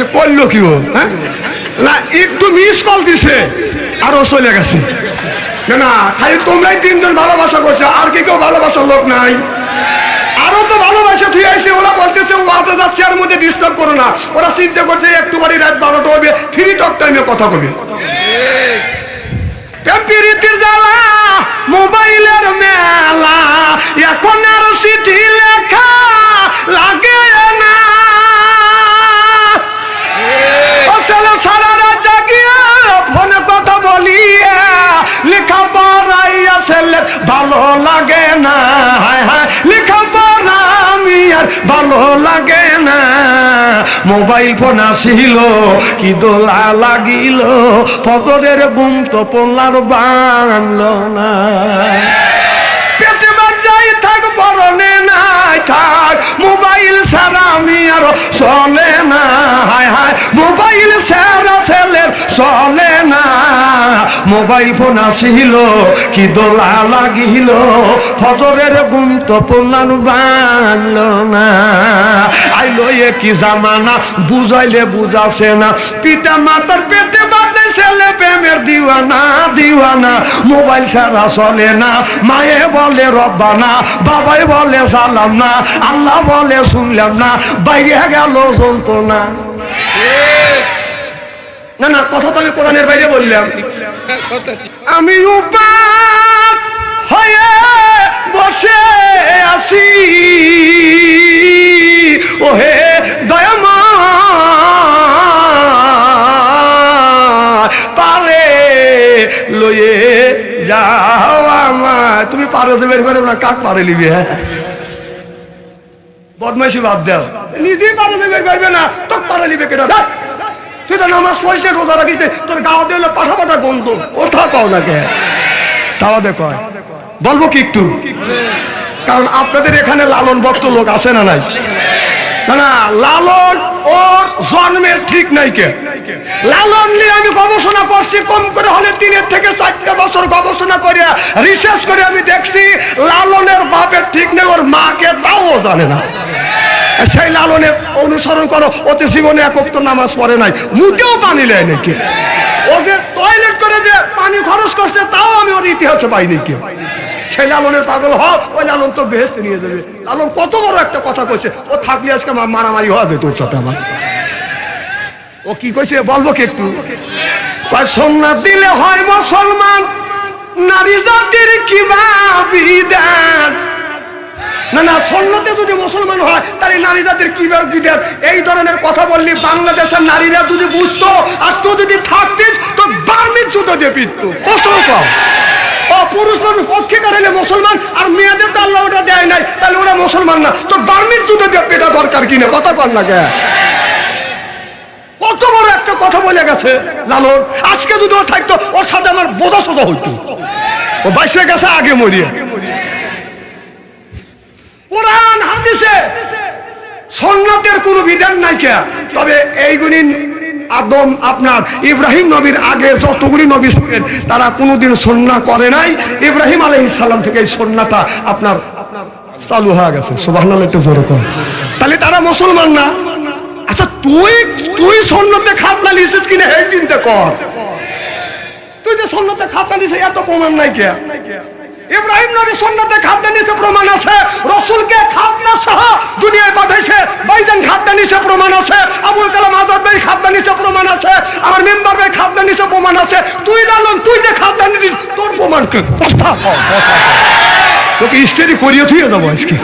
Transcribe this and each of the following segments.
সে করলো কি ও? হ্যাঁ না, একটু মিস কল দিছে আর ও চলে গেছে। না না, খালি তোমরাই তিনজন ভালোবাসা করছো, আর কি কেউ ভালোবাসার লোক নাই? আরো তো ভালোবাসা তুই আইছে, ওরা বলতেছে ও আতে যাচ্ছে, আর মধ্যে ডিস্টার্ব করো না। ওরা চিন্তা করছে একটু বাড়ি রাত 12টা হবে, ফ্রি টক টাইমে কথা কবি। প্রীতির জ্বালা মোবাইলের মেলা, এখন আর চিঠি লেখা লাগে না। সারা রাত জাগিয়া ফোনে কথা বলিয়া লেখা পড়াইয়া ছেলের ভালো লাগে না। হায় হায়, লেখা পড়া আমি আর ভালো লাগে না। মোবাইল ফোন আসিল কি দোলা লাগিল, ফজরের ঘুম তো পড়লার বাংল না। পেটে বাজাই থাক পরনে নাই থাক, মোবাইল ছাড়া আমি আর চলে না। হায় হায়, মোবাইল ছাড়া ছেলের চলে না। মোবাইল ফোন আসিল কি দোলা লাগিল, ফজরের ঘুম তো পড়লার বাংল না। আইলো এ কি জামানা, বুঝাইলে বুঝাছে না। পিতা মাতার পেটে বাঁধে ছেলে প্রেমের দিওয়ানা দিওয়ানা। মোবাইল ছাড়া চলে না, মায়ে বলে রব্বানা, বাবাই বলে সালাম না, আল্লাহ বলে শুনলাম না, বাইরে গেল শুনতো না। না না, কথা তো আমি কোরআনের বাইরে বললাম। আমি উপাস হয়ে বসে আছি, ওহে দয়াময় পারে লয়ে যাও আমায়। তুমি পারে তো বের করো না, কাক পারে লিবে? হ্যাঁ, বদমাইশি বাদ দাও, নিজেই পারে তো বের করবে না, তো পারে লিবে কেটা? তুই তো নামাজ পড়িস না, রোজা রাখিস না, তোর গাও দিলে পাঠা পাঠা গন্ধ, ওঠা পাও না কে? তাও দেখো, বলবো কি একটু? কারণ আপনাদের এখানে লালন ভক্ত লোক আছে না নাই? না না, লালন ওর জন্মের ঠিক নাই কে। লালন নিয়ে আমি গবেষণা করছি, কম করে হলে 3 থেকে 4 বছর গবেষণা করে রিসার্চ করে আমি দেখছি লালনের বাপের ঠিক নেই, ওর মাকে তাও জানে না। সেই লালনের অনুসরণ করো, ওতে জীবনে এক ওয়াক্ত নামাজ পড়ে নাই, মুখেও পানি নেয় নাকি। ও যে টয়লেট করে যে পানি খরচ করছে, তাও আমি ওর ইতিহাসে পাইনি কেউ। সেই লালনের পাগল হোক, ওই লালন তো বেহেশতে নিয়ে যাবে। লালন কত বড় একটা কথা কইছে, ও থাকলে আজকে মারামারি হওয়া যেত ওর সাথে আমার। ও কি কইছে বলবো কি একটু? সুন্নাত দিলে হয় মুসলমান, নারী জাতির কিবা বিধান। না না, সুন্নতে যদি মুসলমান হয় তাহলে নারী জাতির কি বিধান? এই ধরনের কথা বললি বাংলাদেশের নারীরা যদি বুঝতো, আর তুই যদি থাকতিস তো বার্মির জুতো দিয়ে পিটতো। কষ্ট পাও পুরুষ মানুষ পক্ষে কাটাইলে মুসলমান, আর মেয়েদের তো আল্লাহ ওটা দেয় নাই, তাহলে ওরা মুসলমান না। তো বার্মির জুতো দিয়ে পেটা দরকার কিনা? কথা কর না কে? কত বড় একটা কথা বলে গেছে লালন। আজকে যদি ও থাকতো, ওর সাথে আমার বোঝা সোজা হইতো। ও বাইশে গেছে আগে মরিয়ে। কোরআন হাদিসে সুন্নাতের কোনো বিধান নাই কে। তবে এইগুলি আদম আপনার ইব্রাহিম নবীর আগে যতগুলি নবী ছিলেন, তারা কোনোদিন সুন্নাহ করে নাই। ইব্রাহিম আলাইহিস সালাম থেকে এই সুন্নাহটা আপনার চালু হয়ে গেছে। সুবহানাল্লাহ, একটু জোরে কর। তাহলে তারা মুসলমান না? আচ্ছা, তুই সুন্নতে খাতনা নিছিস কিনা এই চিন্তা কর। তুই যে সুন্নতে খাতনা নিছিস, এত প্রমাণ নাই কে? ইব্রাহিম নবী সুন্নতে খাতনা নিছে, প্রমাণ আছে। রাসূলকে খাতনা সহ দুনিয়ায় পাঠাইছে, ভাইজান খাতনা নিছে, প্রমাণ আছে। আবুল কালাম আজাদ ভাই খাতনা নিছে, প্রমাণ আছে। আমার মেম্বার ভাই খাতনা নিছে, প্রমাণ আছে। তুই লালন, তুই যে খাতনা নিছিস, তোর প্রমাণ কি? কথা কও, তোকে ইস্তেরি করিয়ে থুয়ে দেবো আজকে।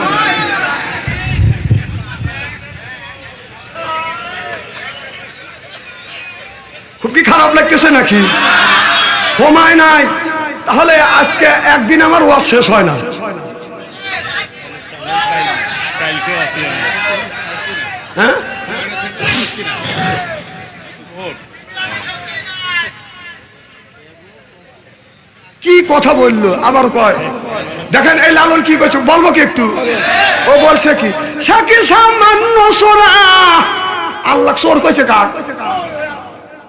খুব কি খারাপ লাগতেছে নাকি? সময় নাই, তাহলে আজকে একদিন আমার ওয়াজ শেষ হয় না। হ্যাঁ, কি কথা বললো আবার কয়। দেখেন এই লালন কি করছে, বলবো কি একটু? ও বলছে কি, সাকি সামান্য সোরা। আল্লাহ চোর কইছে কাক?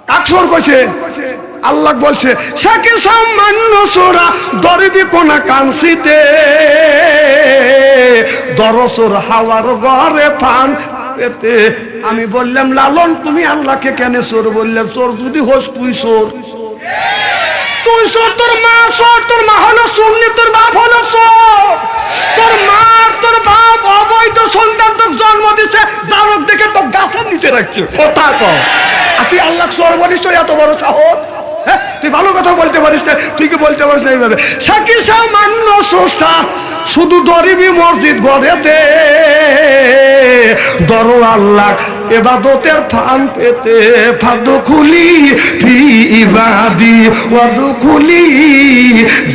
কাক চোর কইছে? আল্লাহ বলছে সাকি সামান্য সোরা দরবি কোনা কানসিতে, দরসোর হাওয়ার ঘরে ফান পেতে আমি বললাম লালন তুমি আল্লাহকে কেন চোর বললে? চোর যদি হোস তুই চোর, তুই চোর, তোর মা চোর, তোর মা হলো সুন্নি, তোর বাপ হলো চোর, তোর মা তোর বাপ অবৈধ সন্তান তোর জন্ম দিছে, জানক দেখে তো গাছের নিচে রাখছে। কথা কও, আর তুই আল্লাহ চোর বলিস? তোর এত বড় সাহস? তুই ভালো কথা বলতে পারিস না, তুই কি বলতে পারিস না এইভাবে? সাকি সামান্য সোস্তা শুধু দরিবি মসজিদ গড়েতে, দর আল্লাহ এবাদতের ফান পেতে, ফাদু খুলি ফি ইবাদি ওয়াদু খুলি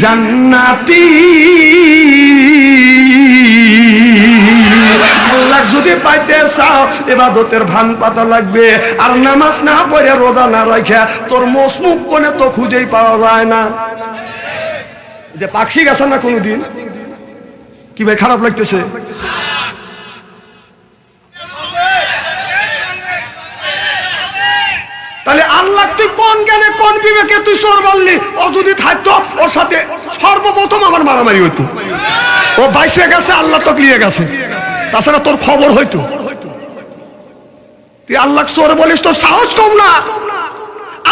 জান্নাতি। আল্লাহ যদি পাইতে চাও ইবাদতের ভান পাতা লাগবে, আর নামাজ না পড়ে রোজা না রাখা তোর মসমুখ কোনে তো খুঁজেই পাওয়া যায় না। যে পাকশি গেছে না কোনোদিন? কি ভাই খারাপ লাগতেছে? তাহলে আল্লাহ তুই কোন জ্ঞানে কোন বিবেকে তুই চোর বললি? ও যদি থাকতো ওর সাথে সর্বপ্রথম আমার মারামারি হইতো। ও বাইসে গেছে, আল্লাহ তো নিয়ে গেছে, তাছাড়া তোর খবর হইতো। তুই আল্লাহ চোর বলিস, তোর সাহস কম না?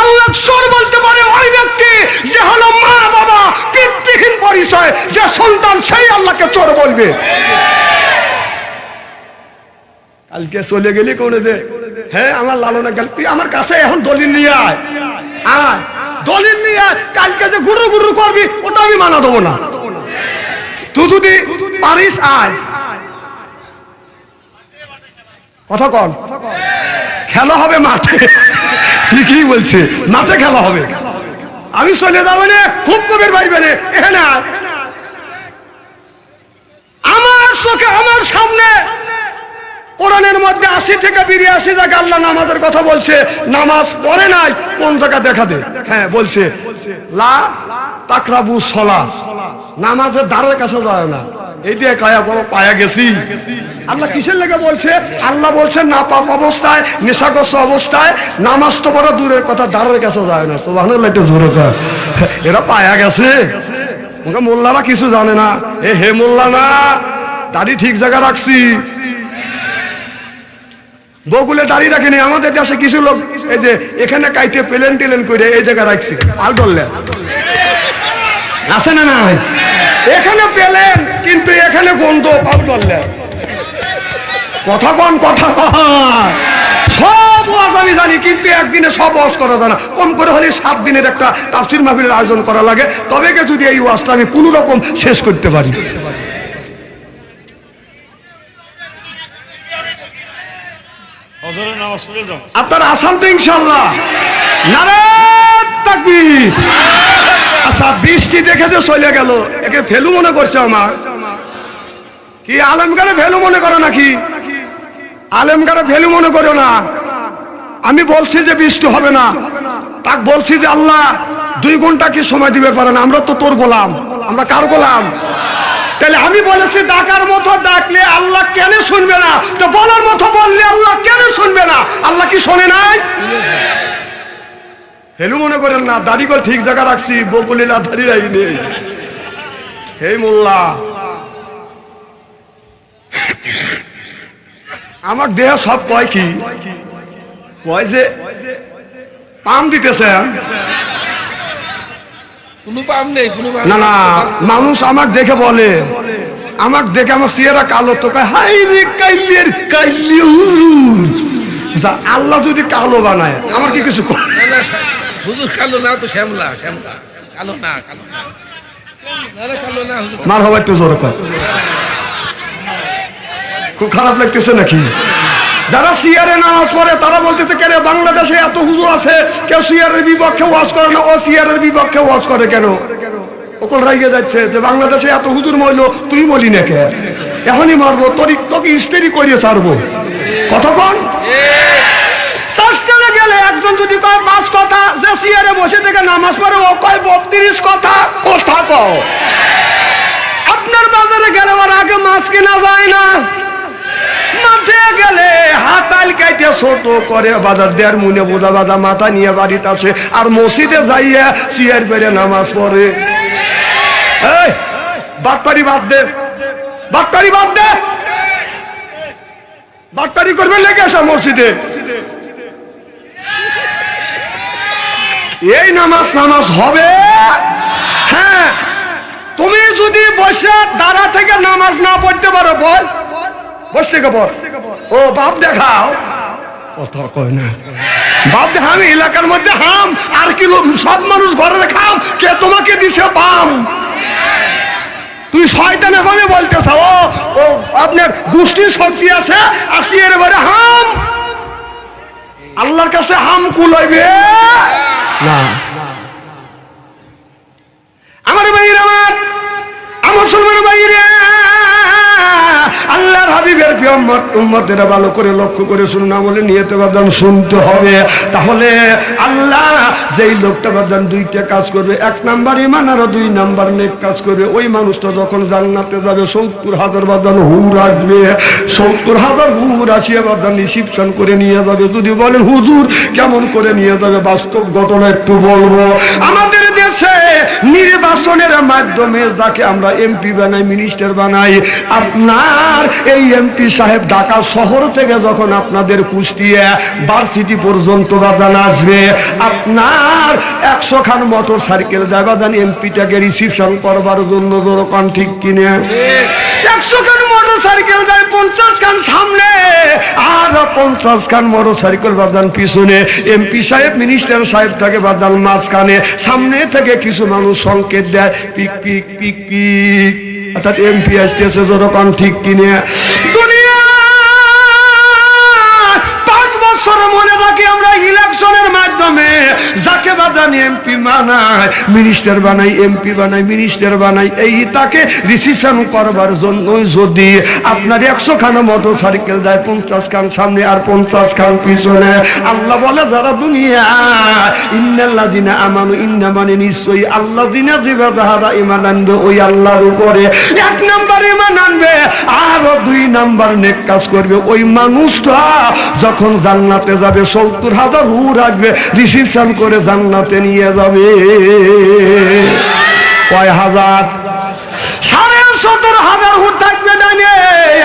আল্লাহ চোর বলতে পারে ওই ব্যক্তি যে হলো মা বাবা পিতৃহীন পরিচয়, যে সন্তান, সেই আল্লাহকে চোর বলবে। কালকে চলে গেলি কোনে দে, হ্যাঁ আমার লালনা গেল, তুই আমার কাছে এখন দলিল নিয়ে আয়, আয় দলিল নিয়ে আয়। কালকে যে গুরু গুরু করবি ওটা আমি মানা দেবো না। তুই যদি পারিস আয়। কথা কন, খেলা হবে মাঠে। ঠিকই বলছে, মাঠে খেলা হবে। আমি চলে যাবো না, খুব কবির বাড়বে না, এখানে আয়। আমার চোখে আমার সামনে কোরআনের মধ্যে 80 থেকে 82 জায়গা আল্লাহ নামাজের কথা বলছে, নামাজ পড়ে নাই কোন জায়গা দেখা দে। হ্যাঁ বলছে লা তাকরাবু সালাহ, নামাজের ধারের কাছে যায় না। এই দিয়ে কায়া বড় পায়া গেছি। আল্লাহ কিসের লেগে বলছে? আল্লাহ বলছেন না পাক অবস্থায়, নেশাগ্রস্ত অবস্থায় নামাজ তো বড় দূরের কথা, ধারের কাছে যায় না। সুবহানাল্লাহ, একটু জোরে কর। এরা পায়া গেছে, মোল্লারা কিছু জানে না। হে মোল্লা না, দাড়ি ঠিক জায়গা রাখছি, বগুলে দাঁড়িয়ে রাখেনি। আমাদের দেশে কিছু লোক এই যে এখানে কাইতে প্লেন টেলেন করে এই জায়গা রাখছি, আল ধরলে আছে না? নাই, এখানে পেলেন কিন্তু এখানে গন্ধ, পাল ধরলে। কথা কন, কথা কন। সব ওয়াজ আমি জানি, কিন্তু একদিনে সব ওয়াজ করা যায় না। কম করে হলে 7 দিনের একটা তাফসীর মাহফিলের আয়োজন করা লাগে, তবে কে যদি এই ওয়াজটা আমি কোনো রকম শেষ করতে পারি। আপনার আসান তো ইনশাল্লাহ। নারে তাকবীর। আচ্ছা, বৃষ্টি দেখে যে চলে গেল, একে ফেলু মনে করছে আমার? কি আলেমগারে ফেলু মনে করো নাকি? আলেমগারে ফেলু মনে করো না। আমি বলছি যে বৃষ্টি হবে না, তাক বলছি যে আল্লাহ 2 ঘন্টা কি সময় দিবে পারেন? আমরা তো তোর গোলাম। আমরা কার গোলাম? তাহলে আমি বলেছি ডাকার মতো ডাকলে আল্লাহ কেন শুনবে না? তো বলার মতো বললে আল্লাহ কেন শুনবে না? আল্লাহ কি শোনে নাই? হেলু মনে করেন না, দাড়িগুলো ঠিক জায়গা রাখছি, বকুলিলা দাড়ি রাখিনি। হে মোল্লা, আমার দেহ সব কয় কি কয় যে পাম দিতেছেন। না না, মানুষ আমার দেখে বলে, আমার দেখে আমার চেহারা কালো, তো হাই রে কাইলের কাইলি হুজুর। আল্লাহ যদি কালো বানায় আমার কি কিছু? হুজুর কালো না, তো শ্যামলা, শ্যামলা কালো না, কালো না, কালো না। মার হওয়া একটু জোর কর। খুব খারাপ লাগতেছে নাকি? যারা সিয়ারে নামাজ পড়ে তারা বলতেছে কেন বাংলাদেশে এত হুজুর আছে, কেউ সিয়ারের বিপক্ষে ওয়াজ করে না, ও সিয়ারের বিপক্ষে ওয়াজ করে কেন? ওকল রাইগে যাচ্ছে যে বাংলাদেশে এত হুজুর মইল, তুই বলি না কে? এখনই মারবো, তোকে ইস্তেরি করিয়ে ছাড়বো। কতক্ষণ শাস্ত্রে গেলে একজন যদি কয় 5 কথা, যে সিয়ারে বসে থেকে নামাজ পড়ে ও কয় 32 কথা। কথা কও। আপনার বাজারে গেলে ওর আগে মাছ কেনা যায় না, মাঠে গেলে হাতাল কাইতে ছোট করে বাজার দেড় মুনে বোঝা বাজা মাথা নিয়ে বাড়িতে আসে, আর মসজিদে যাইয়া সিয়ার করে নামাজ পড়ে। বাটপারি বাদ দে, বাটপারি বাদ দে। বাটপারি করবে লেগে আসা মসজিদে। এই নামাজ হবে? হ্যাঁ, তুমি যদি বসে দাঁড়া থেকে নামাজ না পড়তে পারো, বল বস থেকে পড়। ও বাপ দেখাও, কথা কয় না। বাপ দেখা, আমি এলাকার মধ্যে হাম আর কি সব মানুষ ঘরে খাম, কে তোমাকে দিছে বাম? তুমি শয়তানে ভাবে বলতেছ ও আপনার গোষ্ঠীর শক্তি আছে, আসি এর বারে হাম। আল্লাহর কাছে হাম কুলাইবে না। আমার ভাইয়ের, আমার মুসলমান ভাইয়েরা, আল্লাহর হাবিবের প্রিয় উম্মতেরা ভালো করে লক্ষ্য করে শুনুন, বলে নিয়তে বাদান শুনতে হবে। তাহলে আল্লাহ যেই লোকটা বাদান দুইটা কাজ করবে, 1 নাম্বার ঈমান আর 2 নাম্বার নেক কাজ করবে, ওই মানুষটা যখন জান্নাতে যাবে 70,000 বাদান হুর আসবে। 70,000 হুর আসিয়া বাদান রিসিপশন করে নিয়ে যাবে। যদি বলেন হুজুর কেমন করে নিয়ে যাবে, বাস্তব ঘটনা একটু বলবো। আমাদের দেশে নির্বাচনের মাধ্যমে যাকে আমরা এমপি বানাই, মিনিস্টার বানাই, আপনার এই এমপি সাহেব ঢাকা শহর থেকে যখন আপনাদের কুষ্টিয়া ভার্সিটি পর্যন্ত বাদান আসবে, আপনার 100 খান মোটর সাইকেল যায় বাদান এমপিটাকে রিসিপশন করবার জন্য। যেরকম ঠিক কিনে 100 খান মোটর সাইকেল যায়, 50 খান সামনে আর 50 খান মোটর সাইকেল বাদান পিছনে। এমপি সাহেব মিনিস্টার সাহেব থাকে বাদান মাঝখানে। সামনে থেকে কিছু মানুষ সংকেত দেয় পিক পিক পিক পিক, অর্থাৎ এমপি আসতেছে। যেরকম ঠিক কিনে দুনিয়া 5 বছর মনে রাখি আমরা ইলেকশনের মাধ্যমে যাকে বাজানি এমপি বানাই, মিনিস্টার বানাই, এমপি বানাই, মিনিস্টার বানাই, এই তাকে রিসিপশন করবার জন্য যদি আপনার 100 খান মোটর সাইকেল দেয়, 50 খান সামনে আর 50 খান পিছনে। আল্লাহ বলে যারা দুনিয়া ইন্নাল্লাযিনা আমানু, ইন্না মানে নিশ্চয়ই আল্লাযিনা যারা ঈমান আনবে ওই আল্লাহর উপরে, 1 নাম্বার ঈমান আনবে আর 2 নাম্বার নেক কাজ করবে, ওই মানুষটা যখন জান্নাতে যাবে 70,000 হুর আসবে, রিসিপশন করে জান্নাতে নিয়ে যাবে। কয় হাজার? 17,500 হুর থাকবে ডানে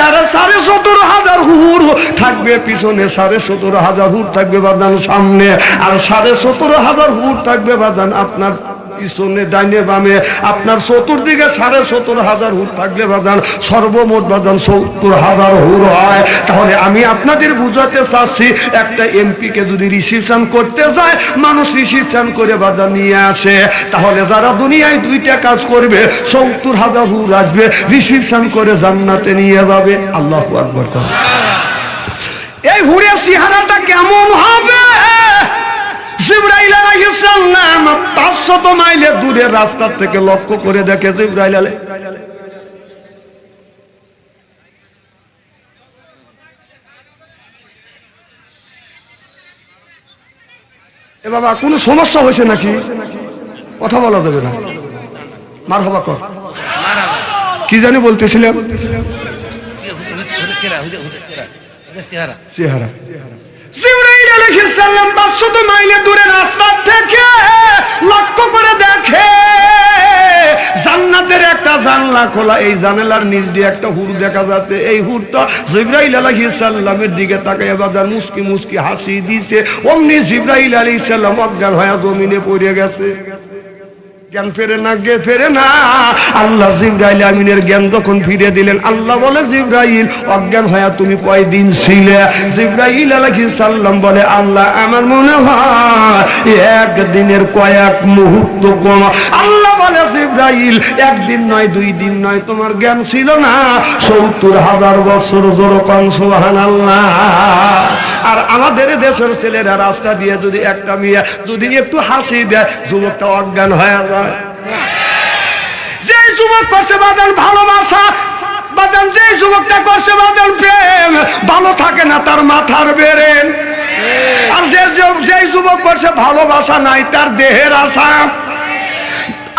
আর 17,500 হুর থাকবে পিছনে, 17,500 হুর থাকবে বাদান সামনে আর 17,500 হুর থাকবে বাদান আপনার পিছনে ডাইনে বামে। আপনার চতুর্দিকে 17,500 হুর থাকলে বাদান সর্বমোট বাদান 70,000 হুর হয়। তাহলে আমি আপনাদের বুঝাতে চাচ্ছি, একটা এমপি কে যদি রিসিপশন করতে যায়, মানুষ রিসিপশন করে বাদান নিয়ে আসে, তাহলে যারা দুনিয়ায় 2টা কাজ করবে 70,000 হুর আসবে, রিসিপশন করে জান্নাতে নিয়ে যাবে। আল্লাহু আকবার। এই হুরের চেহারাটা কেমন হবে? জিবরাইল আলাইহিস সালাম 500 মাইলের দূরের রাস্তা থেকে লক্ষ্য করে দেখে জিবরাইল আলাইহিস এ বাবা কোনো সমস্যা হয়েছে নাকি? কথা বলা যাবে না। মারহাবা কর। কি জানি বলতেছিলাম? চেহারা। জিবরাইল আলাইহিস সালাম 500 মাইলের দূরে রাস্তা থেকে লক্ষ্য করে দেখে জান্নাতের একটা জানলা খোলা, এই জানালার নিচ দিয়ে একটা হুর দেখা যাচ্ছে। এই হুরটা জিবরাইল আলাইহিস সালামের দিকে তাকায় বাদান মুস্কি মুস্কি হাসি দিছে। অমনি জিবরাইল আলাইহিস সালাম অজ্ঞান হয়ে জমিনে পড়ে গেছে। জ্ঞান ফেরে না, গে ফেরে না। আল্লাহ জিবরাইল আমিনের জ্ঞান যখন ফিরে দিলেন, আল্লাহ বলে জিবরাইল অজ্ঞান হয়ে তুমি কয়দিন ছিলে? জিবরাইল আলাইহিস সালাম বলে আল্লাহ আমার মনে হয় একদিনের কয়েক মুহূর্ত কম। আল্লাহ বলে জিবরাইল 1 দিন নয় 2 দিন নয়, তোমার জ্ঞান ছিল না 70,000 বছর। যেরকম সুবহানাল্লাহ। আর আমাদের দেশের ছেলেরা রাস্তা দিয়ে যদি একটা মেয়ে যদি একটু হাসি দেয়, যুবকটা অজ্ঞান হয়ে যায়। যে যুবক করছে বাদান ভালোবাসা, বাদান যে যুবকটা করছে বাদান প্রেম, ভালো থাকে না তার মাথার বেরেন। আর যে যুবক করছে ভালোবাসা নাই, তার দেহের আশা।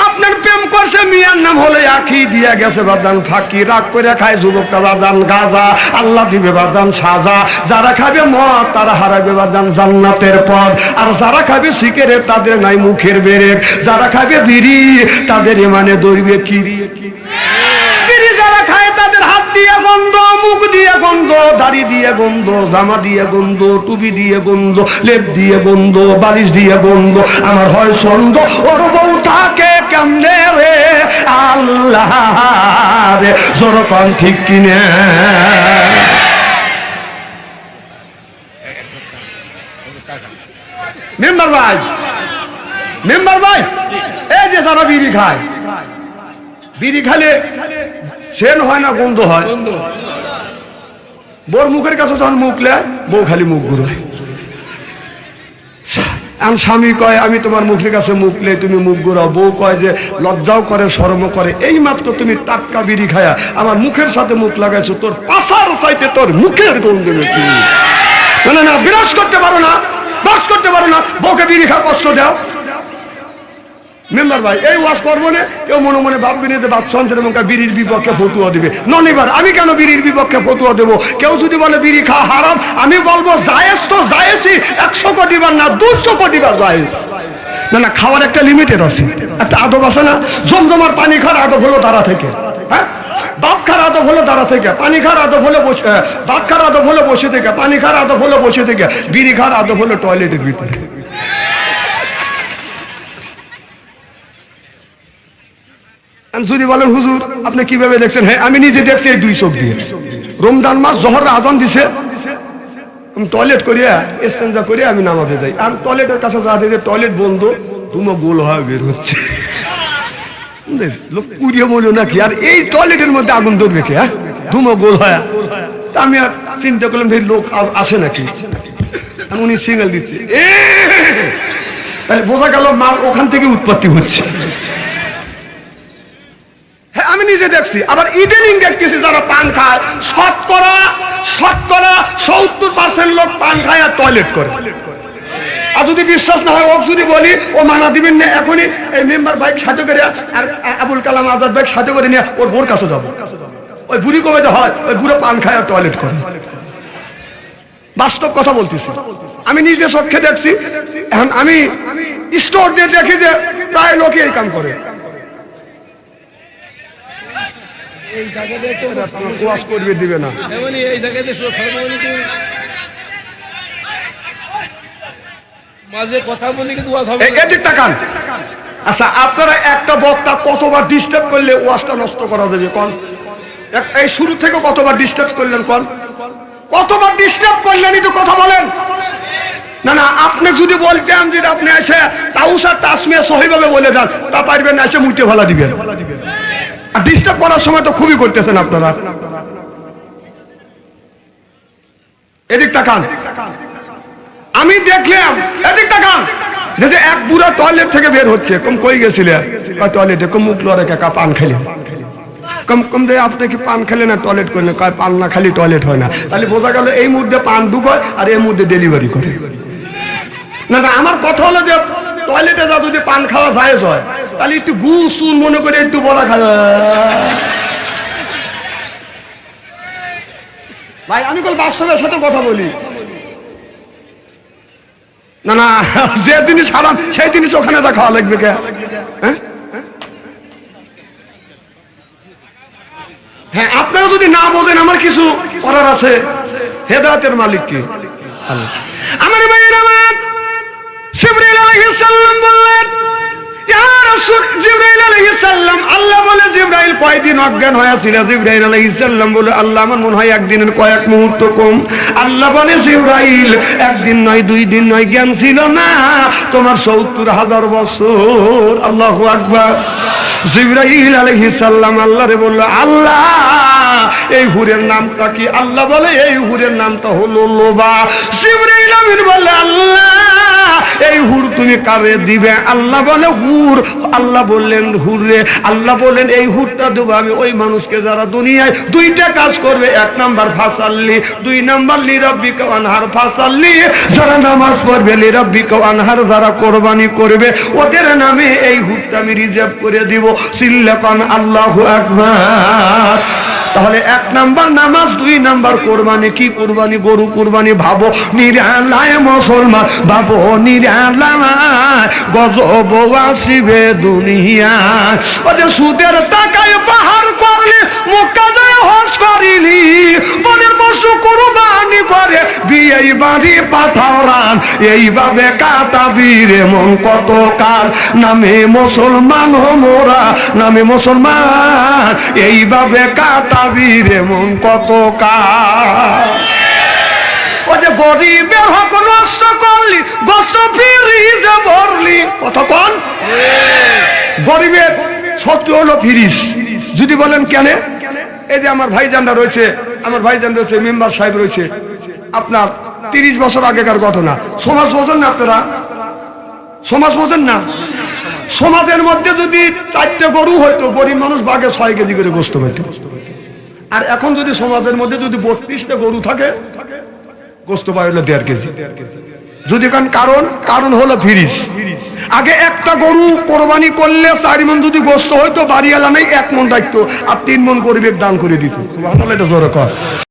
আপনার প্রেম করছে মিয়ার নাম হলে আখি দিয়া গেছে বাদান ফাঁকি, রাগ করে খায় যুবকটা বাদান গাজা, আল্লাহ দিবে বাদান সাজা। যারা খাবে মদ তারা হারাবে বাদান জান্নাতের পথ, আর যারা খাবে সিগারেট তাদের নাই মুখের বেরেক, যারা খাবে বিড়ি তাদের মানে দৌড়বে কিরি। বিড়ি যারা খায় তাদের হাত দিয়ে বন্ধ মুখ দিয়ে গন্ধ, দাড়ি দিয়ে গন্ধ, জামা দিয়ে গন্ধ, টুপি দিয়ে গন্ধ, লেপ দিয়ে গন্ধ, বালিশ দিয়ে গন্ধ, আমার হয় ছন্দ ওর বউ থাকে কেমনে রে আল্লাহ রে, জোরকন ঠিক কিনে। মেম্বার ভাই, মেম্বার ভাই, এই যে যারা বিড়ি খায়, বিড়ি খালে সেন হয় না গন্ধ হয়? বোর মুখের কাছে তখন মুখ লেয়, বউ খালি মুখ ঘুরোয়। স্বামী কয় আমি তোমার মুখের কাছে মুখ লে, তুমি মুখ ঘুরাও। বউ কয় যে লজ্জাও করে শরম করে, এই মাত্র তুমি টাটকা বিড়ি খায়া আমার মুখের সাথে মুখ লাগাইছো, তোর পাশার চাইতে তোর মুখের গন্ধ বেশি। না না, বিরাজ করতে পারো না, বাস করতে পারো না, বউকে বিড়ি খা কষ্ট দাও। মেম্বার ভাই, এই ওয়াজ করবো না, কেউ মনে মনে ভাববি না যে বাদশাহের মুখে বিড়ির বিপক্ষে ফতুয়া দিবে। ননিবার আমি কেন বিড়ির বিপক্ষে ফতুয়া দেবো? কেউ যদি বলে বিড়ি খাওয়া হারাম, আমি বলবো জায়েজ তো জায়েজই, 100 কোটি বার না 200 কোটি বার জায়েজ। না না, খাওয়ার একটা লিমিটেড আছে, একটা আদব আছে না? জমজমার পানি খাওয়ার আদব হলো তারা থেকে, হ্যাঁ, ভাত খাওয়ার আদব হলো তারা থেকে, পানি খাওয়ার আদব হলো বসে, ভাত খাওয়ার আদব হলো বসে থেকে, পানি খাওয়ার আদব হলো বসে থেকে, বিড়ি খাওয়ার আদব হলো টয়লেটের ভিতরে। যদি বলেন হুজুর আপনি কিভাবে দেখছেন, হ্যাঁ আমি নিজে দেখছি এই 2 চোখ দিয়ে। রমজান মাস জোহর আজান দিছে, টয়লেট করিয়া ইস্তেঞ্জা করিয়া আমি নামাজে যাই, আর টয়লেটের কাছে যা দেখে টয়লেট বন্ধ, ধুমো গোল হয়ে বের হচ্ছে। লোক পুড়িয়ে বলো নাকি, আর এই টয়লেটের মধ্যে আগুন ধরবে কে? হ্যাঁ, ধুমো গোল হয়। তা আমি আর চিন্তা করলাম এই লোক আসে নাকি, উনি সিঙ্গেল দিচ্ছে, তাহলে বোঝা গেল মাল ওখান থেকে উৎপত্তি হচ্ছে। হ্যাঁ আমি নিজে দেখছি। আবার ইদানিং দেখতেছি যারা পান খায়, শতকরা 70% লোক পান খায় আর টয়লেট করে। আর যদি বিশ্বাস না হয়, ও যদি বলি ও মানা দিবেন না, এখনই এই মেম্বার বাইক সাথে করে আর আবুল কালাম আজাদ বাইক সাথে করে নিয়ে ওর বোর কাছে যাবো। ওই বুড়ি কবে যে হয়, ওই বুড়ো পান খায় আর টয়লেট করে। বাস্তব কথা বলতেছি, আমি নিজে চোখে দেখছি। এখন আমি স্টোর দিয়ে দেখি যে প্রায় লোকে এই কাম করে। এই জায়গাতে ওয়াশ করবে দিবে না, এই জায়গাতে মাঝে কথা বলি কিন্তু ওয়াজ হবে। এদিক তাকান। আচ্ছা আপনারা একটা বক্তা কতবার ডিস্টার্ব করলে ওয়াজটা নষ্ট করা যাবে কোন? এই শুরু থেকে কতবার ডিস্টার্ব করলেন কোন? কতবার ডিস্টার্ব করলেন একটু কথা বলেন। না না, আপনি যদি বলতেন যে আপনি এসে তাউসা তাসমিয়া সহিভাবে বলে যান, তা পারবেন না, এসে মুইতে ফেলা দিবেন। আর ডিস্টার্ব করার সময় তো খুবই করতেছেন আপনারা। এদিক তাকান। আমি দেখলাম, এদিক তাকান, যে এক বুড়া টয়লেট থেকে বের হচ্ছে। কম কই গেছিলে? টয়লেটে। কম মুখ লড়ে কাকা পান খেলে। কম কম রে আপনি কি পান খেলে না টয়লেট করেন? কয় পান না খালি টয়লেট হয় না। তাহলে বোঝা গেল এই মুহূর্তে পান ঢুকয় আর এই মুহূর্তে ডেলিভারি করে। না না, আমার কথা হলো যে টয়লেটে যা যদি পান খাওয়া জায়েজ হয়, তাহলে একটু গু সুন মনে করে একটু বড়া খাওয়া। ভাই আমি কোন বাস্তবের সাথে কথা বলি না। না, যে জিনিস হারাম সেই জিনিস ওখানে যা খাওয়া লাগবে কে? হ্যাঁ, আপনারা যদি না বোঝেন আমার কিছু করার আছে। হেদায়েতের মালিক কে? আল্লাহ। আমার ভাইয়ের আমার জিবরাইল আলাইহিস সালাম বললেন, ইয়া রাসূল জিবরাইল আলাইহিস সালাম, আল্লাহ বলে জিবরাইল কয়দিন অজ্ঞান হয়েছিল? জিবরাইল আলাইহিস সালাম বলে, আল্লাহ আমার মনে হয় একদিনের কয়েক মুহূর্ত কম। আল্লাহ বলে, জিবরাইল একদিন নয় 2 দিন নয়, জ্ঞান ছিল না তোমার 70,000 বছর। আল্লাহু আকবার। জিবরাইল আলাইহিস সালাম আল্লাহরে বলল, আল্লাহ এই হুরের নামটা কি? আল্লাহ বলে, এই হুরের নামটা হলো লোবা। জিবরাইল আমিন বলে, আল্লাহ এই হুর তুমি কারে দিবে? আল্লাহ বলে হুর। আল্লাহ বললেন হুরে। আল্লাহ বললেন এই হুরটা দেবো আমি ওই মানুষকে যারা দুনিয়ায় 2টা কাজ করবে। 1 নাম্বার ফাসাল্লি, 2 নাম্বার লিরাব্বিকা ওয়ানহার। ফাসাল্লি যারা নামাজ পড়বে, লিরাব্বিকা ওয়ানহার যারা কোরবানি করবে, ওদের নামে এই হুরটা আমি রিজার্ভ করে দিব। সিল্লাকান আল্লাহু আকবার। তাহলে 1 নাম্বার নামাজ, 2 নাম্বার কোরবানি। কি কোরবানি? গরু কোরবানি। ভাবো নিরালায় মুসলমান, ভাবো নিরালায় গজব আসিবে দুনিয়া। ওদের সুদের টাকায় পাহাড় করলে মক্কা যায় হজ করিলি বনের পশু কুরবানি করে বিয়ে বাড়ি পাঠাও রান এইভাবে কাটাবি রে মন কত কাল নামে মুসলমান মোরা নামে মুসলমান এইভাবে কাটাবি রে মন কত কাল ও যে গরিবের হক নষ্ট করলি গোস্ত ফিরিজে ভরলি কথা কোন গরিবের সত্য হলো ফিরিজ যদি বলেন কেন এই যে আমার ভাইজানরা রয়েছে মেম্বার সাহেব রয়েছে আপনার 30 বছর আগেকার ঘটনা সমাজ বোঝেন না আপনারা সমাজ বোঝেন না সমাজের মধ্যে যদি 4টে গরু হয়তো গরিব মানুষ বাঘে 6 কেজি করে গোস্ত পেত আর এখন যদি সমাজের মধ্যে যদি 32টা গরু থাকে গোস্ত পাই হলো 1.5 কেজি যদি কারণ হলো ফিরিজ আগে একটা গরু কোরবানি করলে 4 মণ যদি গোস্ত হয়তো বাড়িওয়ালা নেই 1 মণ রাখতো আর 3 মণ গরিবের দান করে দিত সুবহানাল্লাহ এটা জোরে কর